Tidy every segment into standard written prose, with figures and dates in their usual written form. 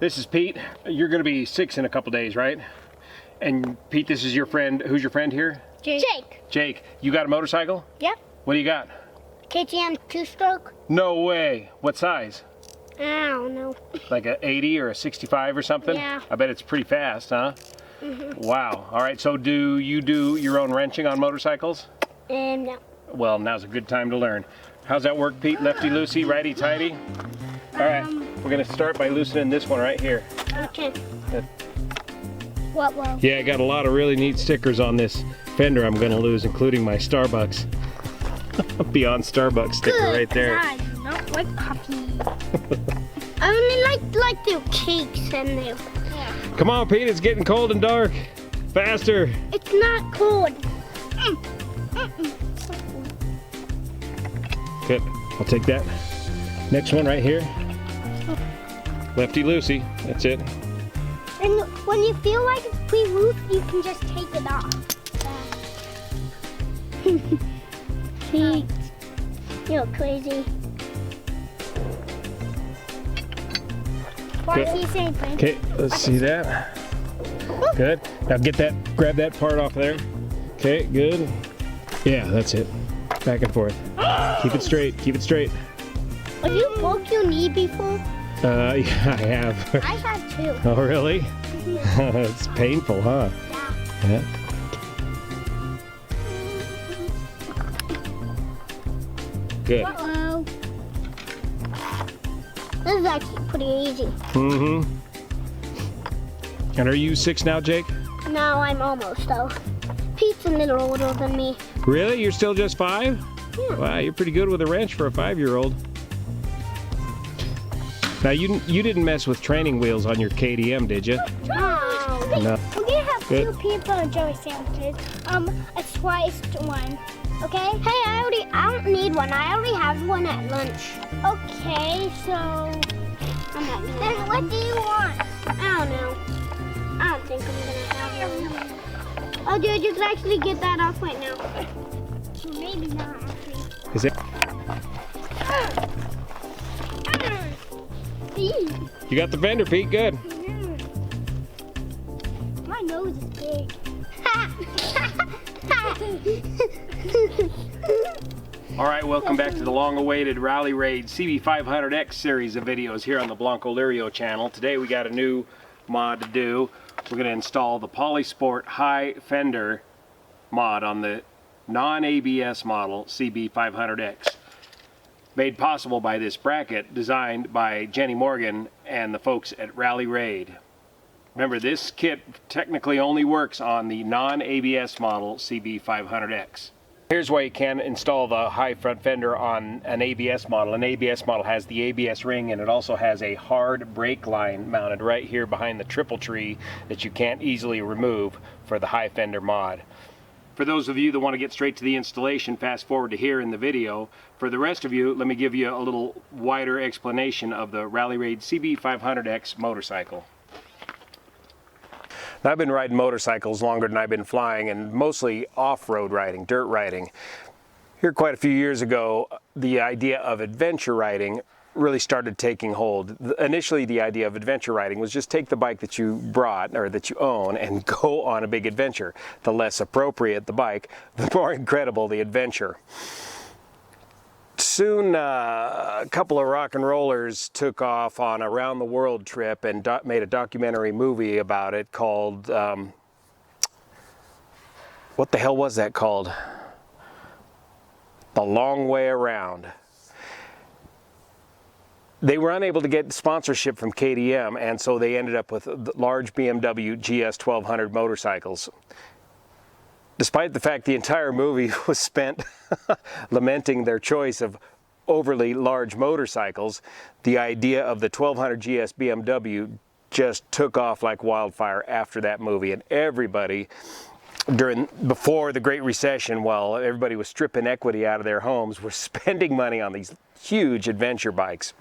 This is Pete. You're going to be 6 in a couple days, right? And Pete, this is your friend. Who's your friend here? Jake. Jake. You got a motorcycle? Yep. What do you got? KTM 2-stroke. No way. What size? I don't know. Like a 80 or a 65 or something? Yeah. I bet it's pretty fast, huh? Mm-hmm. Wow. All right, so do you do your own wrenching on motorcycles? No. Well, now's a good time to learn. How's that work, Pete? Lefty-loosey, righty-tighty? All right, we're going to start by loosening this one right here. Okay. What will? Yeah, I got a lot of really neat stickers on this fender I'm going to lose, including my Starbucks. Beyond Starbucks sticker right there. I don't like coffee. I only like the cakes and the... Yeah. Come on, Pete, it's getting cold and dark. Faster. It's not cold. Good, I'll take that. Next one right here. Lefty-loosey, that's it. And when you feel like it's pre-loose, you can just take it off. Pete, you're crazy. Okay, let's see that. Good. Now grab that part off there. Okay, good. Yeah, that's it. Back and forth. Keep it straight, keep it straight. Have you broke your knee before? Yeah, I have. I have too. Oh, really? It's painful, huh? Yeah. Good. Uh-oh. This is actually pretty easy. Mm-hmm. And are you 6 now, Jake? No, I'm almost though. Pete's a little older than me. Really? You're still just 5? Yeah. Wow, you're pretty good with a wrench for a 5-year-old. Now, you didn't mess with training wheels on your KTM, did you? No. No. We're gonna have Good. 2 peanut butter jelly sandwiches. A sliced one. Okay? Hey, I don't need one. I already have one at lunch. Okay, so I'm not gonna. Then what do you want? I don't know. I don't think I'm gonna have one. Oh, dude, you can actually get that off right now. Well, maybe not actually. Is it? You got the fender, Pete. Good. My nose is big. All right, welcome back to the long-awaited Rally Raid CB500X series of videos here on the Blanco Lirio channel. Today we got a new mod to do. We're going to install the Polysport High Fender mod on the non-ABS model CB500X. Made possible by this bracket designed by Jenny Morgan and the folks at Rally Raid. Remember, this kit technically only works on the non-ABS model CB500X. Here's why you can install the high front fender on an ABS model. An ABS model has the ABS ring, and it also has a hard brake line mounted right here behind the triple tree that you can't easily remove for the high fender mod. For those of you that want to get straight to the installation, fast forward to here in the video. For the rest of you, let me give you a little wider explanation of the Rally Raid CB500X motorcycle. Now, I've been riding motorcycles longer than I've been flying, and mostly off-road riding, dirt riding. Here quite a few years ago, the idea of adventure riding really started taking hold. Initially, the idea of adventure riding was just take the bike that you brought or that you own and go on a big adventure. The less appropriate the bike, the more incredible the adventure. Soon, a couple of rock and rollers took off on a round the world trip and made a documentary movie about it called, what the hell was that called? The Long Way Around. They were unable to get sponsorship from KTM, and so they ended up with large BMW GS 1200 motorcycles. Despite the fact the entire movie was spent lamenting their choice of overly large motorcycles, the idea of the 1200 GS BMW just took off like wildfire after that movie, and everybody before the Great Recession, while everybody was stripping equity out of their homes, were spending money on these huge adventure bikes.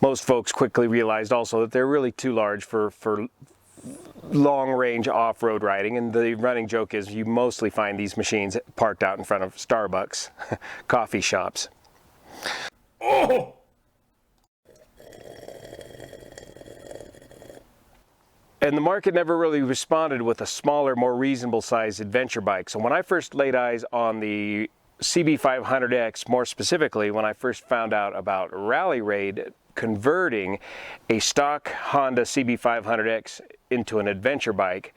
Most folks quickly realized also that they're really too large for long-range off-road riding, and the running joke is you mostly find these machines parked out in front of Starbucks coffee shops. Oh! And the market never really responded with a smaller, more reasonable sized adventure bike. So when I first laid eyes on the CB500X, more specifically when I first found out about Rally Raid converting a stock Honda CB500X into an adventure bike,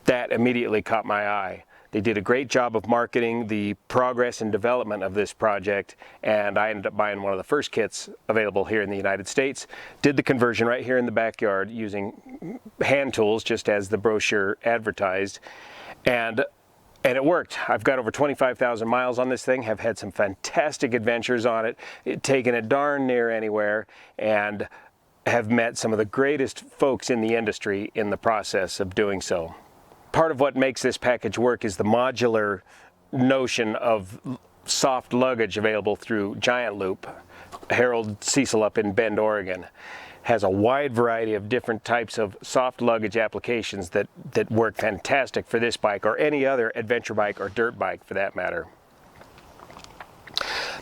that immediately caught my eye. They did a great job of marketing the progress and development of this project, and I ended up buying one of the first kits available here in the United States. Did the conversion right here in the backyard using hand tools, just as the brochure advertised, and it worked. I've got over 25,000 miles on this thing, have had some fantastic adventures on it, taken it darn near anywhere, and have met some of the greatest folks in the industry in the process of doing so. Part of what makes this package work is the modular notion of soft luggage available through Giant Loop. Harold Cecil up in Bend, Oregon, has a wide variety of different types of soft luggage applications that work fantastic for this bike or any other adventure bike or dirt bike for that matter.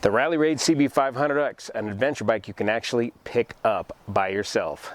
The Rally Raid CB500X, an adventure bike you can actually pick up by yourself.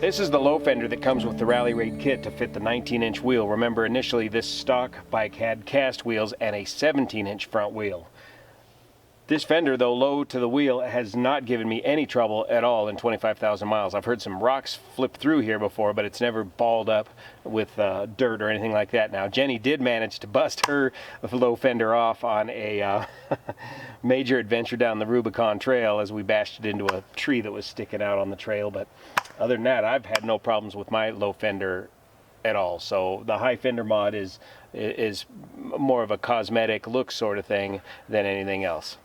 This is the low fender that comes with the Rally Raid kit to fit the 19-inch wheel. Remember, initially this stock bike had cast wheels and a 17-inch front wheel. This fender, though low to the wheel, has not given me any trouble at all in 25,000 miles. I've heard some rocks flip through here before, but it's never balled up with dirt or anything like that. Now, Jenny did manage to bust her low fender off on a major adventure down the Rubicon Trail as we bashed it into a tree that was sticking out on the trail, but other than that, I've had no problems with my low fender at all. So the high fender mod is more of a cosmetic look sort of thing than anything else.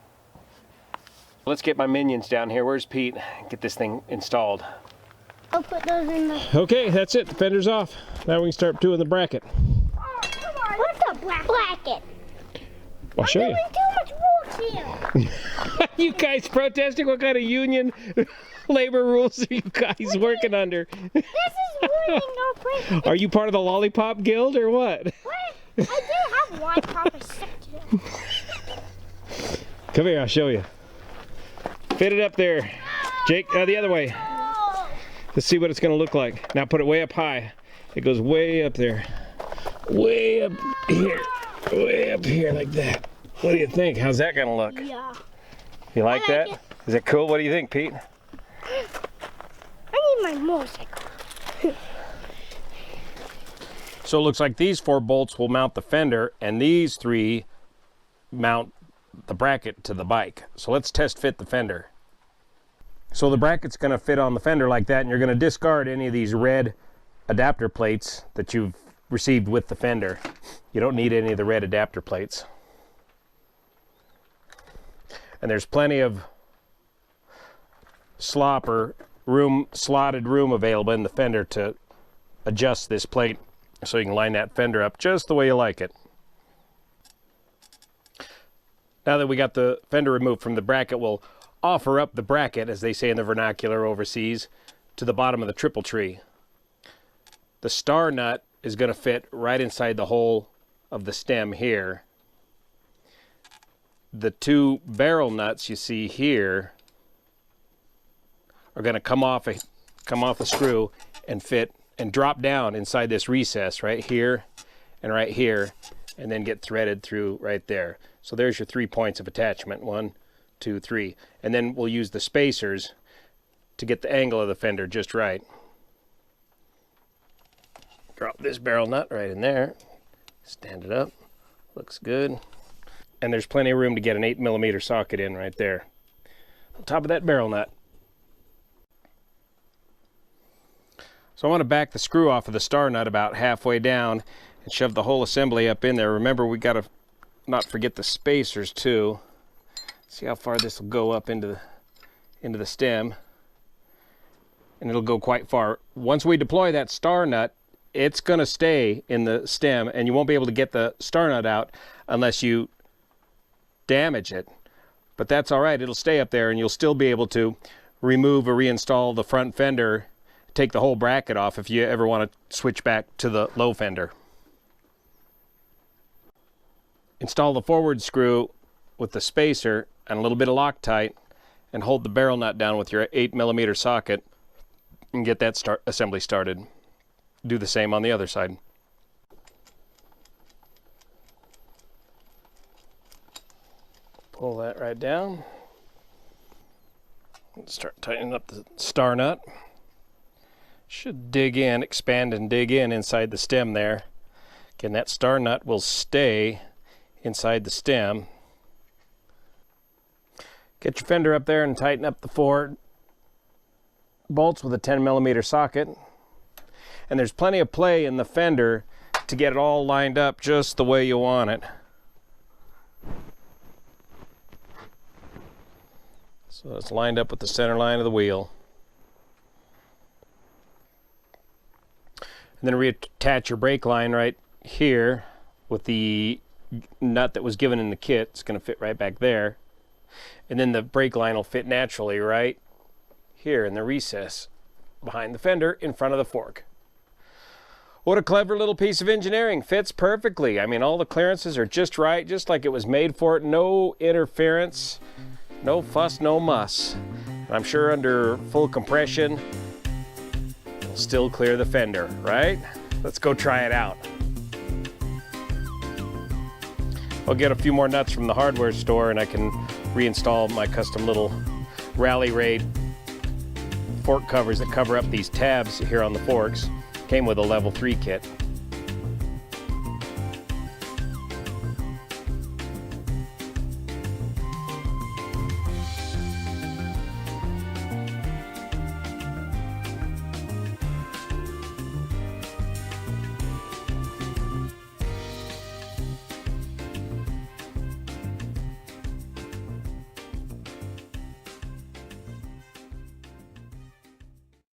Let's get my minions down here. Where's Pete? Get this thing installed. I'll put those in the... Okay, that's it. The fender's off. Now we can start doing the bracket. Oh, come on. What's a bracket? I'll show you. I'm doing too much work here. You guys protesting? What kind of union labor rules are you guys working under? This is ruining our place. Are you part of the Lollipop Guild or what? What? I do have one proper section. Come here, I'll show you. Fit it up there. Jake, the other way. Let's see what it's going to look like. Now put it way up high. It goes way up there. Way up here. Way up here like that. What do you think? How's that going to look? Yeah. You like that? it. Is it cool? What do you think, Pete? I need my motorcycle. So it looks like these 4 bolts will mount the fender and these 3 mount the bracket to the bike. So let's test fit the fender. So the bracket's going to fit on the fender like that, and you're going to discard any of these red adapter plates that you've received with the fender. You don't need any of the red adapter plates. And there's plenty of slop or slotted room available in the fender to adjust this plate so you can line that fender up just the way you like it. Now that we got the fender removed from the bracket, we'll offer up the bracket, as they say in the vernacular overseas, to the bottom of the triple tree. The star nut is going to fit right inside the hole of the stem here. The 2 barrel nuts you see here are going to come off the screw and fit and drop down inside this recess right here and right here, and then get threaded through right there. So there's your 3 points of attachment, 1, 2, 3. And then we'll use the spacers to get the angle of the fender just right. Drop this barrel nut right in there. Stand it up. Looks good. And there's plenty of room to get an 8mm socket in right there. On top of that barrel nut. So I want to back the screw off of the star nut about halfway down and shove the whole assembly up in there. Remember, we got to not forget the spacers too. See how far this will go up into the stem, and it'll go quite far. Once we deploy that star nut, it's going to stay in the stem, and you won't be able to get the star nut out unless you damage it. But that's all right. It'll stay up there, and you'll still be able to remove or reinstall the front fender, take the whole bracket off if you ever want to switch back to the low fender. Install the forward screw with the spacer and a little bit of Loctite, and hold the barrel nut down with your 8mm socket and get that assembly started. Do the same on the other side. Pull that right down. Start tightening up the star nut. Should dig in, expand and dig in inside the stem there. Again, that star nut will stay inside the stem. Get your fender up there and tighten up the 4 bolts with a 10mm socket. And there's plenty of play in the fender to get it all lined up just the way you want it. So it's lined up with the center line of the wheel. And then reattach your brake line right here with the nut that was given in the kit. It's going to fit right back there. And then the brake line will fit naturally right here in the recess behind the fender in front of the fork. What a clever little piece of engineering. Fits perfectly. I mean, all the clearances are just right, just like it was made for it. No interference, no fuss, no muss. And I'm sure under full compression, it'll still clear the fender, right? Let's go try it out. I'll get a few more nuts from the hardware store and I can reinstall my custom little Rally Raid fork covers that cover up these tabs here on the forks. Came with a level 3 kit.